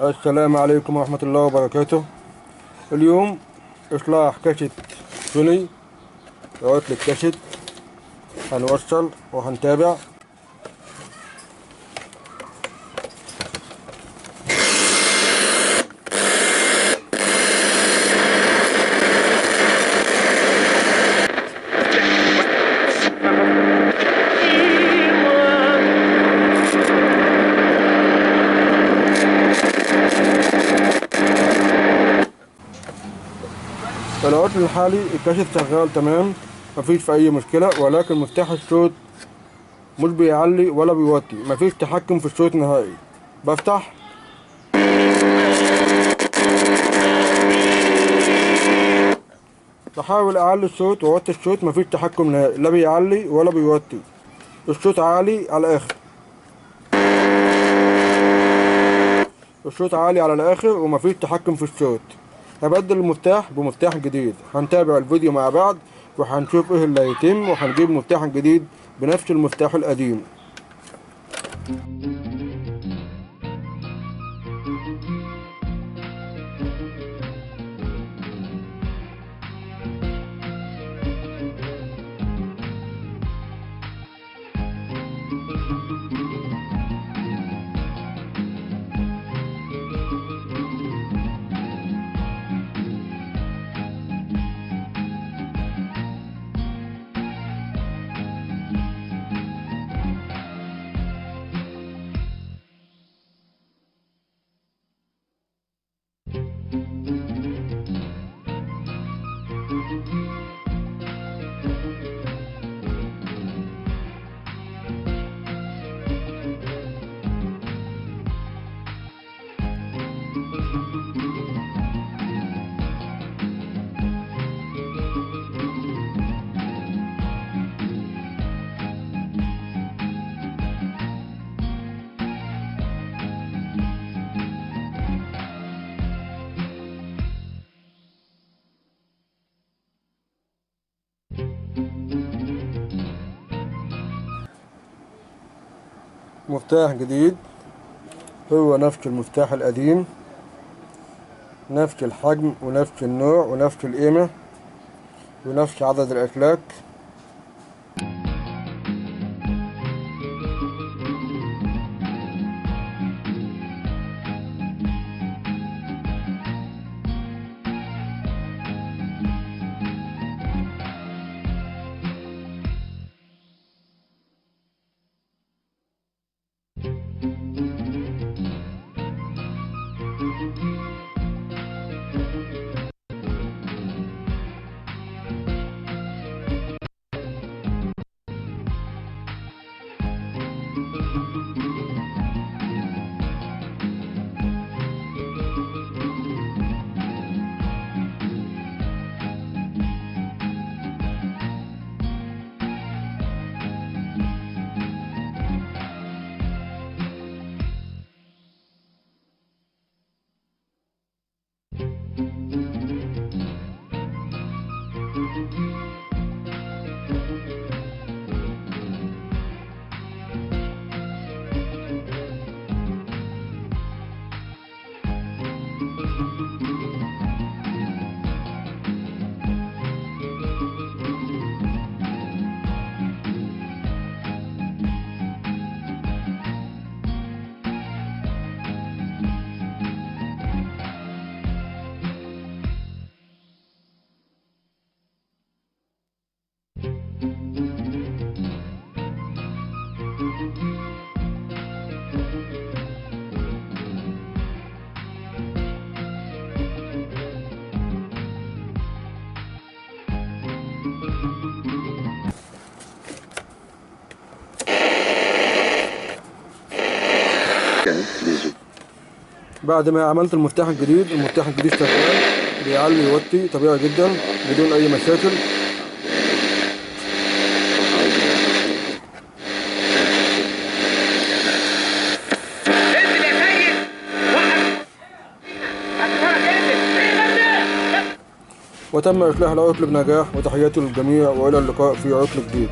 السلام عليكم ورحمة الله وبركاته. اليوم إصلاح كاسة سوني، عطل الكاسة. هنوصل وهنتابع. العطل الحالي الكاسة شغال تمام، مفيش في أي مشكلة، ولكن مفتاح الصوت مش بيعلي ولا بيوطي، مفيش تحكم في الصوت نهائي. بفتح بحاول أعلي الصوت وأوطي الصوت، مفيش تحكم نهائي، لا بيعلي ولا بيوطي. الصوت عالي على الآخر، الصوت عالي على الآخر ومفيش تحكم في الصوت. هبدل المفتاح بمفتاح جديد. هنتابع الفيديو مع بعض وهنشوف ايه اللي هيتم، وهنجيب مفتاح جديد بنفس المفتاح القديم. مفتاح جديد هو نفس المفتاح القديم، نفس الحجم ونفس النوع ونفس القيمة ونفس عدد الأسلاك. بعد ما عملت المفتاح الجديد شغال، بيعلي يوطي طبيعي جدا بدون اي مشاكل. وتم إصلاح العطل بنجاح، وتحياتي للجميع وإلى اللقاء في عطل جديد.